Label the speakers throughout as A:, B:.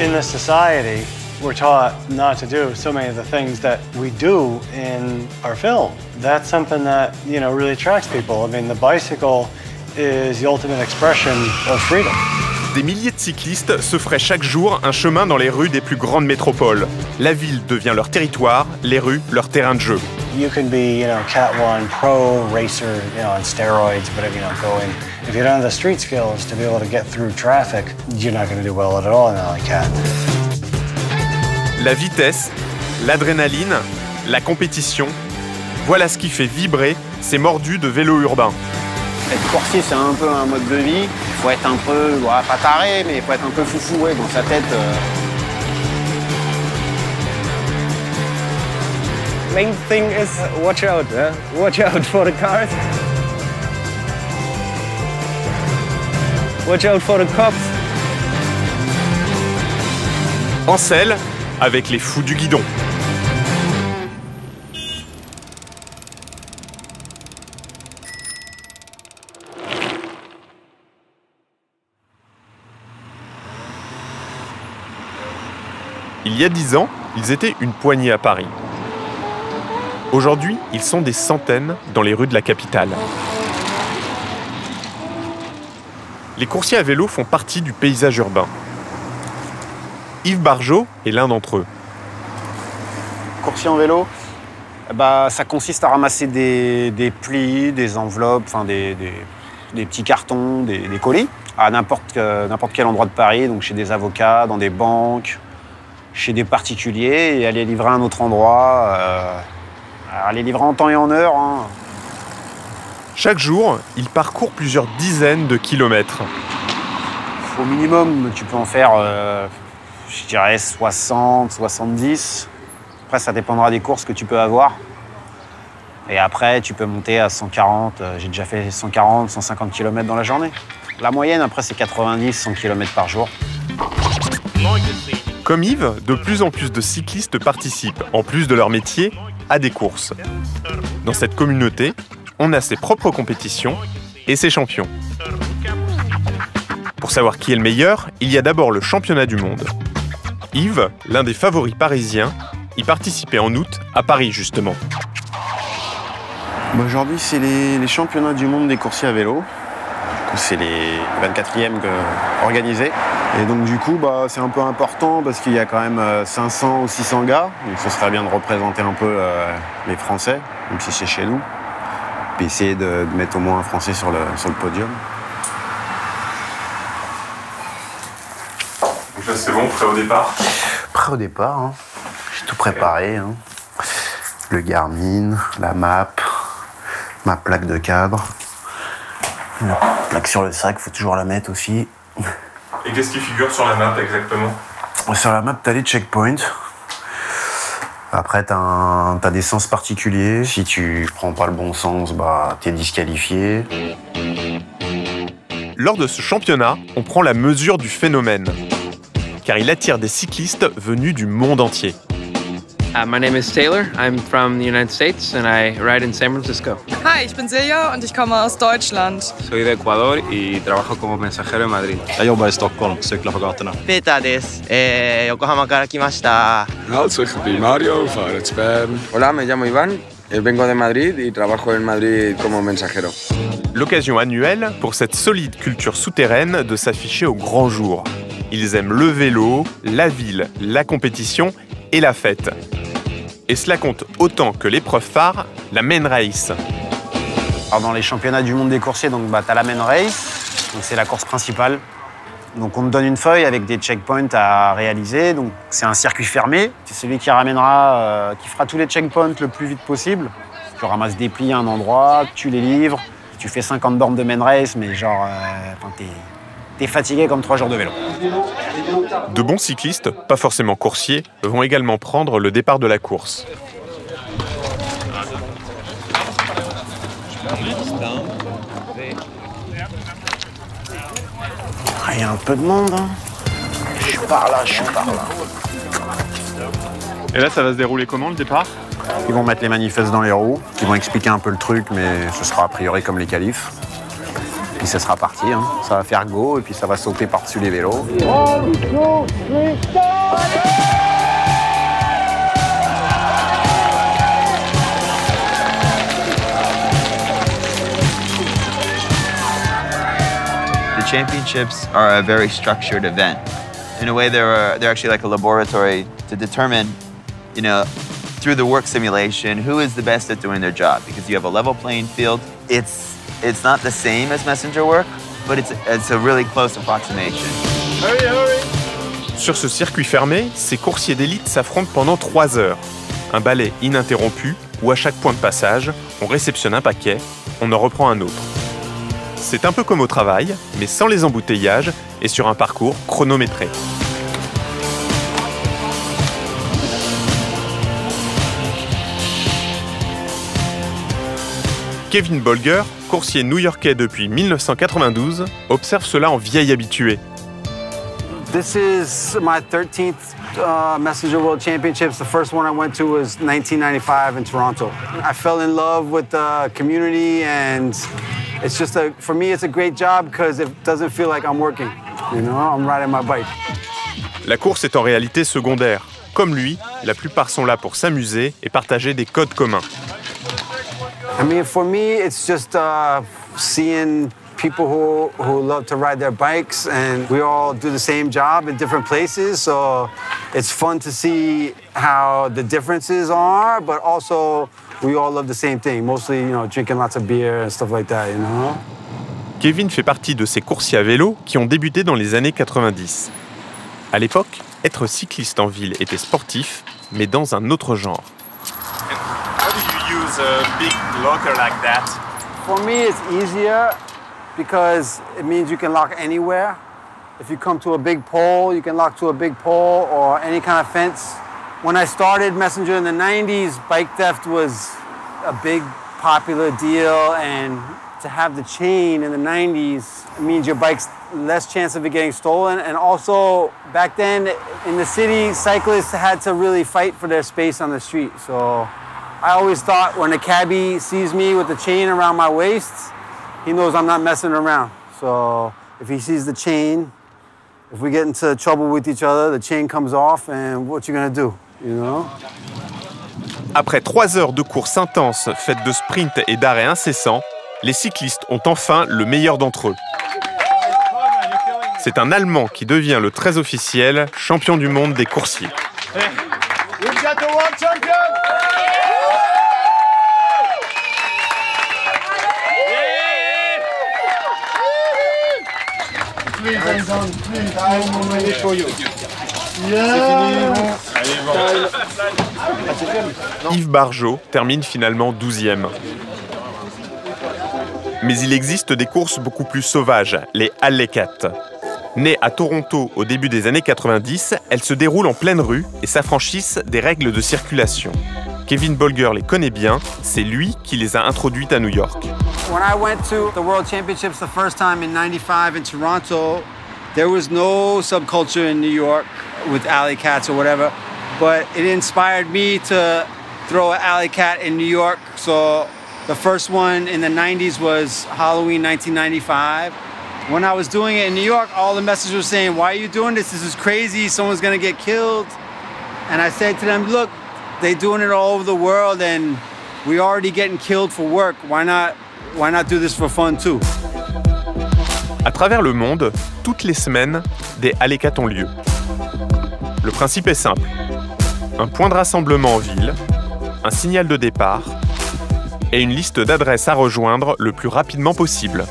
A: in this society, we're taught not to do so many of the things that we do in our film. That's something that, you know, really attracts people. I mean, the bicycle is the ultimate expression of freedom.
B: Des milliers de cyclistes se feraient chaque jour un chemin dans les rues des plus grandes métropoles. La ville devient leur territoire, les rues leur terrain de jeu.
A: You can be, you know, Cat 1 pro racer, you know, on steroids, whatever, you know, going. If you don't have the street skills to be able to get through traffic, you're not going to do well at all in LA Cat.
B: La vitesse, l'adrénaline, la compétition, voilà ce qui fait vibrer ces mordus de vélo urbain.
C: Être coursier, c'est un peu un mode de vie. Il faut être un peu, ouais, pas taré, mais il faut être un peu foufou, ouais, dans sa tête.
D: Main thing is watch out for the cars. Watch out for the cops.
B: En selle, avec les fous du guidon. Il y a 10 ans, ils étaient une poignée à Paris. Aujourd'hui, ils sont des centaines dans les rues de la capitale. Les coursiers à vélo font partie du paysage urbain. Yves Barjot est l'un d'entre eux.
C: Coursier en vélo, bah, ça consiste à ramasser des plis, des enveloppes, enfin des petits cartons, des colis, à n'importe quel endroit de Paris, donc chez des avocats, dans des banques, chez des particuliers, et aller livrer à un autre endroit, aller livrer en temps et en heure. Hein.
B: Chaque jour, il parcourt plusieurs dizaines de kilomètres.
C: Au minimum, tu peux en faire, je dirais, 60, 70. Après, ça dépendra des courses que tu peux avoir. Et après, tu peux monter à 140. J'ai déjà fait 140, 150 km dans la journée. La moyenne, après, c'est 90, 100 km par jour.
B: Comme Yves, de plus en plus de cyclistes participent, en plus de leur métier, à des courses. Dans cette communauté, on a ses propres compétitions et ses champions. Pour savoir qui est le meilleur, il y a d'abord le championnat du monde. Yves, l'un des favoris parisiens, y participait en août à Paris justement.
C: Aujourd'hui, c'est les championnats du monde des coursiers à vélo. C'est les 24e organisés. Et donc du coup, bah, c'est un peu important parce qu'il y a quand même 500 ou 600 gars. Donc ce serait bien de représenter un peu les Français, même si c'est chez nous. Puis essayer de mettre au moins un Français sur le podium.
B: Donc là c'est bon, prêt au départ?
C: Prêt au départ, hein. J'ai tout préparé. Hein. Le Garmin, la map, ma plaque de cadre. La plaque sur le sac, il faut toujours la mettre aussi.
B: Et qu'est-ce qui figure sur la map exactement?
C: Sur la map, tu as les checkpoints. Après, tu as des sens particuliers. Si tu prends pas le bon sens, bah, tu es disqualifié.
B: Lors de ce championnat, on prend la mesure du phénomène, car il attire des cyclistes venus du monde entier.
E: My name is Taylor. I'm from the United States and I ride in San Francisco.
F: Hi, ich bin Silja und ich komme aus Deutschland.
G: Soy de Ecuador y trabajo como mensajero en Madrid.
H: Jag jobbar i Stockholm, cyklar på gatorna.
I: Peter です。Yokohama から来ました。
G: Soy Mario, fare Sperm. Hola, me llamo Iván. Vengo de Madrid y trabajo en Madrid como mensajero.
B: L'occasion annuelle pour cette solide culture souterraine de s'afficher au grand jour. Ils aiment le vélo, la ville, la compétition et la fête. Et cela compte autant que l'épreuve phare, la main race.
C: Alors dans les championnats du monde des coursiers, donc bah, tu as la main race, donc c'est la course principale. Donc on te donne une feuille avec des checkpoints à réaliser. Donc c'est un circuit fermé. C'est celui qui ramènera, qui fera tous les checkpoints le plus vite possible. Tu ramasses des plis à un endroit, tu les livres. Tu fais 50 bornes de main race, mais genre, t'es fatigué comme 3 jours de vélo.
B: De bons cyclistes, pas forcément coursiers, vont également prendre le départ de la course.
C: Il y a un peu de monde. Hein. Je suis par là, je suis par là.
B: Et là, ça va se dérouler comment le départ?
C: Ils vont mettre les manifestes dans les roues, ils vont expliquer un peu le truc, mais ce sera a priori comme les qualifs. Puis ça sera parti, hein. Ça va faire go et puis ça va sauter par-dessus les vélos.
I: The championships are a very structured event. In a way, they're actually like a laboratory to determine, through the work simulation, who is the best at doing their job. Because you have a level playing field. It's not the same as messenger work, but it's a really close approximation.
B: Sur ce circuit fermé, ces coursiers d'élite s'affrontent pendant 3 heures. Un balai ininterrompu où à chaque point de passage, on réceptionne un paquet, on en reprend un autre. C'est un peu comme au travail, mais sans les embouteillages et sur un parcours chronométré. Kevin Bolger, coursier new-yorkais depuis 1992, observe cela en vieil habitué.
J: This is my 13th Messenger World Championships. The first one I went to was 1995 in Toronto. I fell in love with the community, and it's just for me, it's a great job because it doesn't feel like I'm working. I'm riding my bike.
B: La course est en réalité secondaire. Comme lui, la plupart sont là pour s'amuser et partager des codes communs.
J: I mean, for me, it's just seeing people who love to ride their bikes, and we all do the same job in different places, so it's fun to see how the differences are, but also we all love the same thing, mostly, drinking lots of beer and stuff like that,
B: Kevin fait partie de ces coursiers à vélo qui ont débuté dans les années 90. À l'époque, être cycliste en ville était sportif, mais dans un autre genre.
K: How do you use a big locker like that?
J: For me, it's easier because it means you can lock anywhere. If you come to a big pole, you can lock to a big pole or any kind of fence. When I started Messenger in the 90s, bike theft was a big popular deal, and to have the chain in the 90s means your bike's less chance of it getting stolen. And also, back then in the city, cyclists had to really fight for their space on the street. So I always thought when a cabbie sees me with the chain around my waist, he knows I'm not messing around. So if he sees the chain, if we get into trouble with each other, the chain comes off, and what you gonna do,
B: Après 3 heures de course intense, faites de sprint et d'arrêts incessants, les cyclistes ont enfin le meilleur d'entre eux. C'est un Allemand qui devient le très officiel champion du monde des coursiers.
K: We've got the world champion!
B: Yves Barjot termine finalement 12e. Mais il existe des courses beaucoup plus sauvages, les Alley-Cat. Nées à Toronto au début des années 90, elles se déroulent en pleine rue et s'affranchissent des règles de circulation. Kevin Bolger les connaît bien, c'est lui qui les a introduites à New York.
J: When I went to the World Championships the first time in 95 in Toronto, there was no subculture in New York with alley cats or whatever, but it inspired me to throw an alley cat in New York. So the first one in the 90s was Halloween 1995. When I was doing it in New York, all the messengers were saying, "Why are you doing this? This is crazy. Someone's gonna get killed." And I said to them, "Look, they're doing it all over the world, and we're already getting killed for work. Why not do this for fun too?"
B: À travers le monde, toutes les semaines, des Alley-Cat ont lieu. Le principe est simple. Un point de rassemblement en ville, un signal de départ et une liste d'adresses à rejoindre le plus rapidement possible.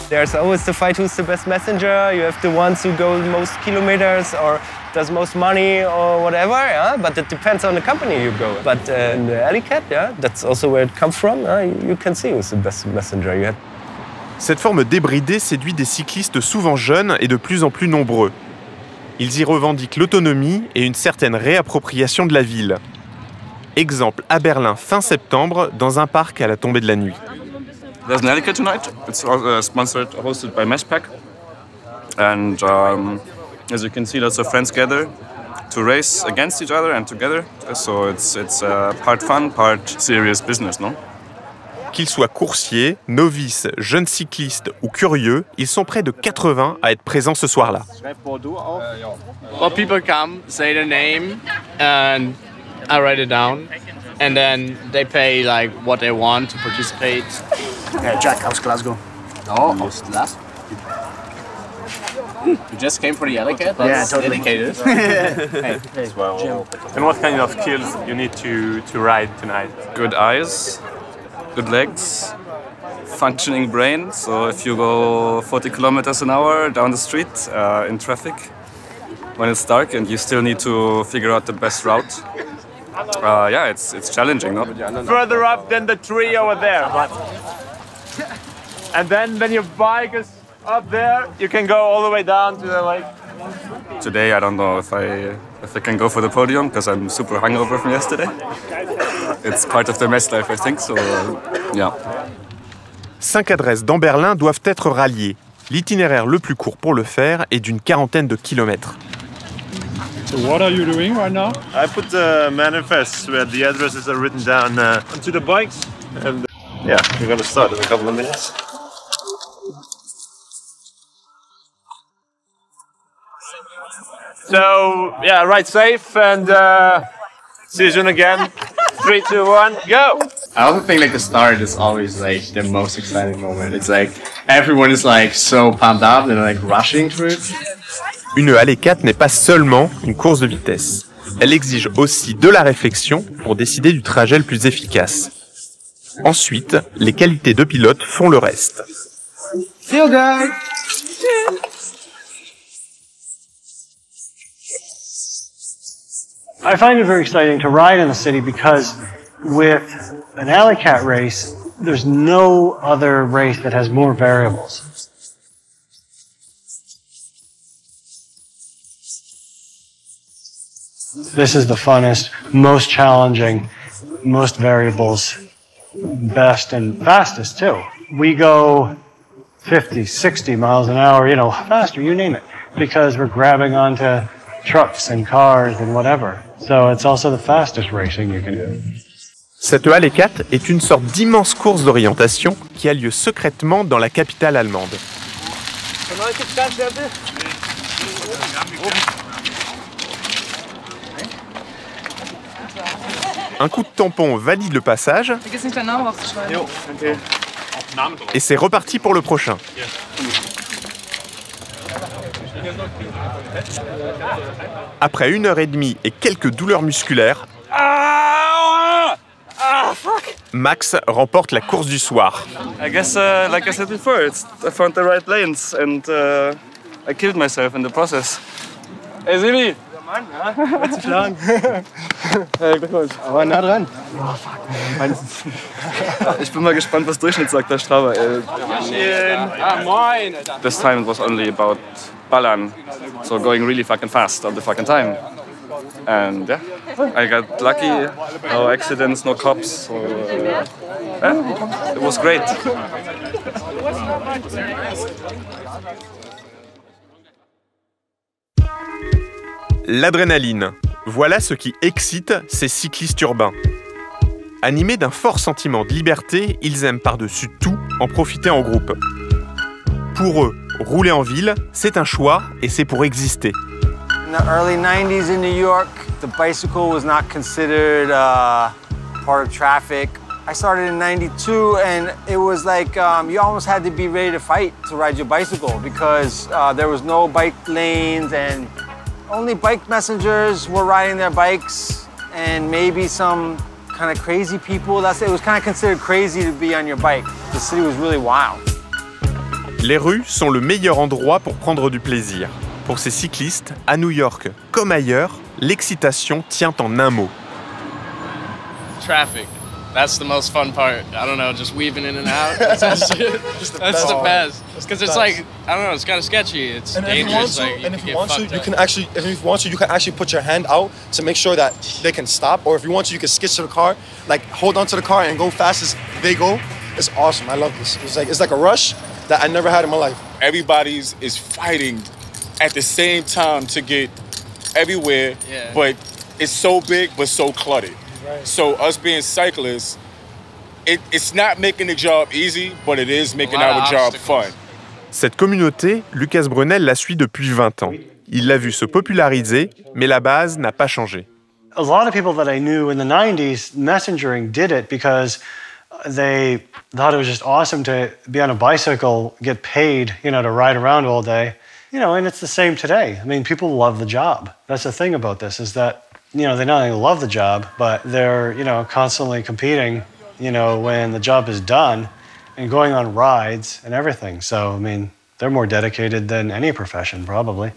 D: There's always the fight who's the best messenger. You have the ones who go the most kilometers or does most money or whatever, yeah? But it depends on the company you go. But in the Alley-Cat, yeah, that's also where it comes from. You can see who's the best messenger.
B: Cette forme débridée séduit des cyclistes souvent jeunes et de plus en plus nombreux. Ils y revendiquent l'autonomie et une certaine réappropriation de la ville. Exemple à Berlin fin septembre, dans un parc à la tombée de la nuit.
L: There's an Alley-Cat tonight. It's hosted by Meshpack. And as you can see, lots of friends gather to race against each other and together. So it's part fun, part serious business, no?
B: Qu'ils soient coursiers, novices, jeunes cyclistes ou curieux, ils sont près de 80 à être présents ce soir-là.
M: Well, people come, say their name, and I write it down, and then they pay like what they want to participate.
C: Jack, how's Glasgow?
M: Oh, how's Glasgow? You just came for the Ellicott? That's
C: totally.
M: dedicated.
C: Hey,
K: Well, and what kind of skills you need to ride tonight?
L: Good eyes, good legs, functioning brain. So if you go 40 kilometers an hour down the street in traffic, when it's dark and you still need to figure out the best route, yeah, it's challenging, no?
K: Further up than the tree over there. And then when your bike is up there, you can go all the way down to the lake.
L: Today I don't know if I can go for the podium because I'm super hungover from yesterday. It's part of the mess life, I think. So yeah.
B: 5 adresses dans Berlin doivent être ralliées. L'itinéraire le plus court pour le faire est d'une 40aine de kilomètres.
K: So what are you doing right now? I put the manifest where the addresses are written down onto the bikes. And yeah, we're going to start in a couple of minutes. So, yeah, ride safe and see you soon again. 3, 2, 1, go!
M: I also think like the start is always like the most exciting moment. It's like everyone is like so pumped up and like rushing through it.
B: Une Alley-4 n'est pas seulement une course de vitesse. Elle exige aussi de la réflexion pour décider du trajet le plus efficace. Ensuite, les qualités de pilote font le reste.
J: Feel good!
A: I find it very exciting to ride in the city because with an Alley-Cat race, there's no other race that has more variables. This is the funnest, most challenging, most variables, best and fastest too. We go 50, 60 miles an hour, you know, faster, you name it, because we're grabbing onto trucks and cars and whatever. So it's also the fastest racing you can do.
B: Cette Alley-4 est une sorte d'immense course d'orientation qui a lieu secrètement dans la capitale allemande. Un coup de tampon valide le passage
F: Vergiss nicht deinen Namen aufzuschreiben.
B: et c'est reparti pour le prochain. Après 1h30 et quelques douleurs musculaires, Max remporte la course du soir.
L: I guess, like I said before, I found the right lanes and I killed myself in the process. Hey Sibi!
D: Letzten Schlag. Glückwunsch. Aber nah dran.
L: Ich bin mal gespannt, was Durchschnitt sagt, der Strava.
M: Moin!
L: This time it was only about ballern, so going really fucking fast all the fucking time. And yeah, I got lucky, no accidents, no cops, so yeah, it was great.
B: L'adrénaline, voilà ce qui excite ces cyclistes urbains. Animés d'un fort sentiment de liberté, ils aiment par-dessus tout en profiter en groupe. Pour eux, rouler en ville, c'est un choix et c'est pour exister.
J: In the early 90s in New York, the bicycle was not considered part of traffic. I started in 92 and it was like you almost had to be ready to fight to ride your bicycle because there was no bike lanes and only bike messengers were riding their bikes and maybe some kind of crazy people. It was kind of considered crazy to be on your bike. The city was really wild.
B: Les rues sont le meilleur endroit pour prendre du plaisir. Pour ces cyclistes, à New York comme ailleurs, l'excitation tient en un mot.
M: Traffic. That's the most fun part. I don't know, just weaving in and out. That's the best. Because it's like, I don't know, it's kind of sketchy. It's dangerous.
N: If you want to, you can actually put your hand out to make sure that they can stop. Or if you want to, you can skid to the car, like hold onto the car and go fast as they go. It's awesome. I love this. It's like a rush that I never had in my life.
O: Everybody's is fighting at the same time to get everywhere, but it's so big but so cluttered. Right. So us being cyclists, it's not making the job easy, but it is making our job fun.
B: Cette communauté, Lucas Brunel la suit depuis 20 ans. Il l'a vu se populariser, mais la base n'a pas changé.
A: A lot of people that I knew in the 90s, messengering did it because they thought it was just awesome to be on a bicycle, get paid, to ride around all day. And it's the same today. I mean, people love the job. That's the thing about this is that, they not only love the job, but they're, constantly competing, when the job is done and going on rides and everything. So, I mean, they're more dedicated than any profession, probably.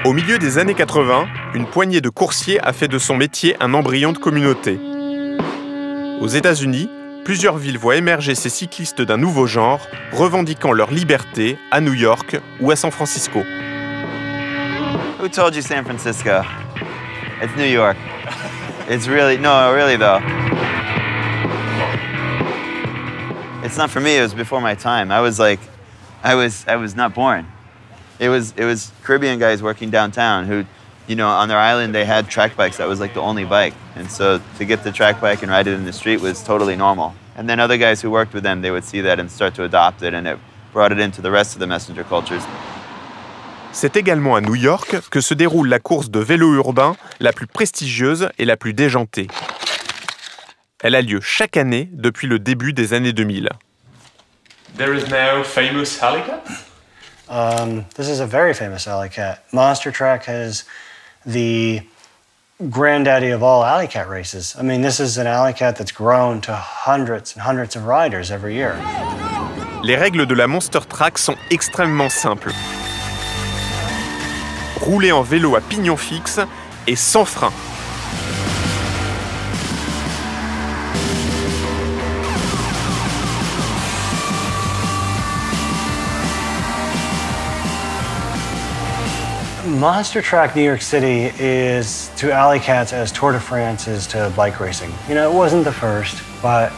B: Au milieu des années 80, une poignée de coursiers a fait de son métier un embryon de communauté. Aux États-Unis, plusieurs villes voient émerger ces cyclistes d'un nouveau genre, revendiquant leur liberté à New York ou à San Francisco.
I: Who told you San Francisco? It's New York. It's really, no, really though. It's not for me, it was before my time. I was not born. It was Caribbean guys working downtown who, on their island they had track bikes. That was like the only bike. And so to get the track bike and ride it in the street was totally normal. And then other guys who worked with them, they would see that and start to adopt it, and it brought it into the rest of the messenger cultures.
B: C'est également à New York que se déroule la course de vélo urbain la plus prestigieuse et la plus déjantée. Elle a lieu chaque année depuis le début des années 2000. There is now famous alley cat?
A: This is a very famous alley cat. Monster Track has the granddaddy of all alley cat races. I mean, this is an alley cat that's grown to hundreds and hundreds of riders every year.
B: Les règles de la Monster Track sont extrêmement simples. Rouler en vélo à pignon fixe et sans frein.
A: Monster Track New York City is to alley cats as Tour de France is to bike racing. It wasn't the first, but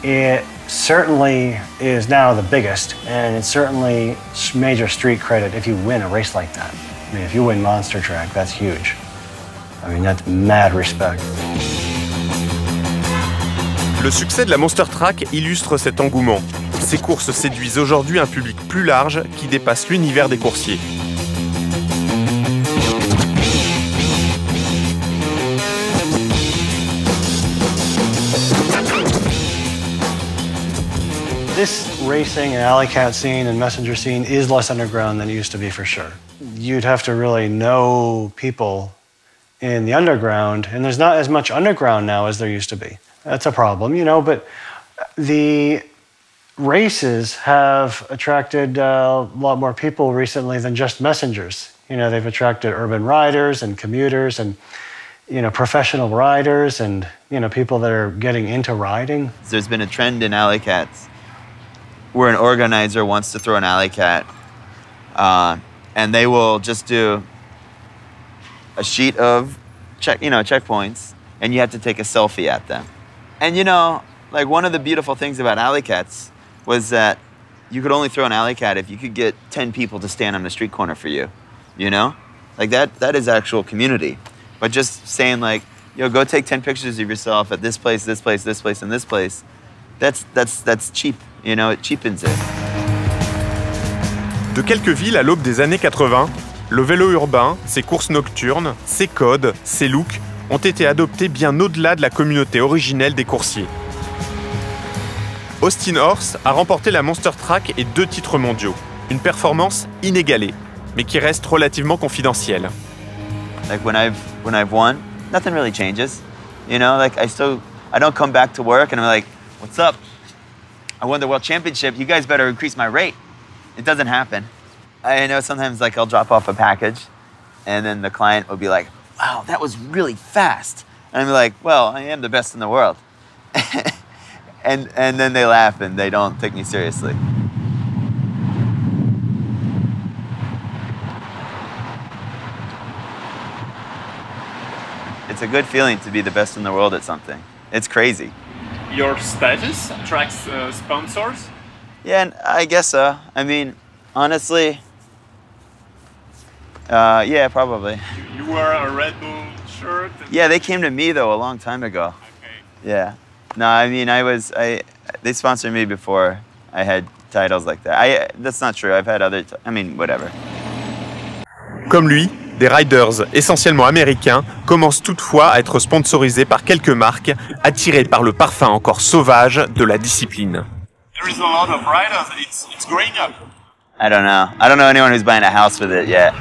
A: it certainly is now the biggest, and it's certainly major street credit if you win a race like that. I mean, if you win Monster Track, that's huge. I mean, that's mad respect.
B: Le succès de la Monster Track illustre cet engouement. Ces courses séduisent aujourd'hui un public plus large qui dépasse l'univers des coursiers.
A: This racing and alley cat scene and messenger scene is less underground than it used to be for sure. You'd have to really know people in the underground, and there's not as much underground now as there used to be. That's a problem, but the races have attracted a lot more people recently than just messengers. They've attracted urban riders and commuters and professional riders and people that are getting into riding.
I: There's been a trend in alley cats where an organizer wants to throw an alley cat, and they will just do a sheet of checkpoints, and you have to take a selfie at them. And one of the beautiful things about alley cats was that you could only throw an alley cat if you could get 10 people to stand on the street corner for you. Like that is actual community. But just saying go take 10 pictures of yourself at this place, this place, this place, and this place, that's cheap. It cheapens it.
B: De quelques villes à l'aube des années 80, le vélo urbain, ses courses nocturnes, ses codes, ses looks ont été adoptés bien au-delà de la communauté originelle des coursiers. Austin Horse a remporté la Monster Track et 2 titres mondiaux. Une performance inégalée, mais qui reste relativement confidentielle.
I: When I've won, nothing really changes. I don't come back to work and I'm like, what's up? I won the world championship, you guys better increase my rate. It doesn't happen. I know sometimes I'll drop off a package and then the client will be like, wow, that was really fast. And I'm like, well, I am the best in the world. and then they laugh and they don't take me seriously. It's a good feeling to be the best in the world at something. It's crazy.
P: Your status attracts sponsors?
I: Yeah, I guess so. I mean, honestly, yeah, probably.
P: You wear a Red Bull shirt?
I: Yeah, they came to me, though, a long time ago.
P: Okay.
I: Yeah. No, I mean, they sponsored me before I had titles like that. That's not true. I've had other, whatever.
B: Comme lui, des riders essentiellement américains commencent toutefois à être sponsorisés par quelques marques attirées par le parfum encore sauvage de la discipline.
O: There is a lot of riders. It's growing up.
I: I don't know anyone who's buying a house with it yet.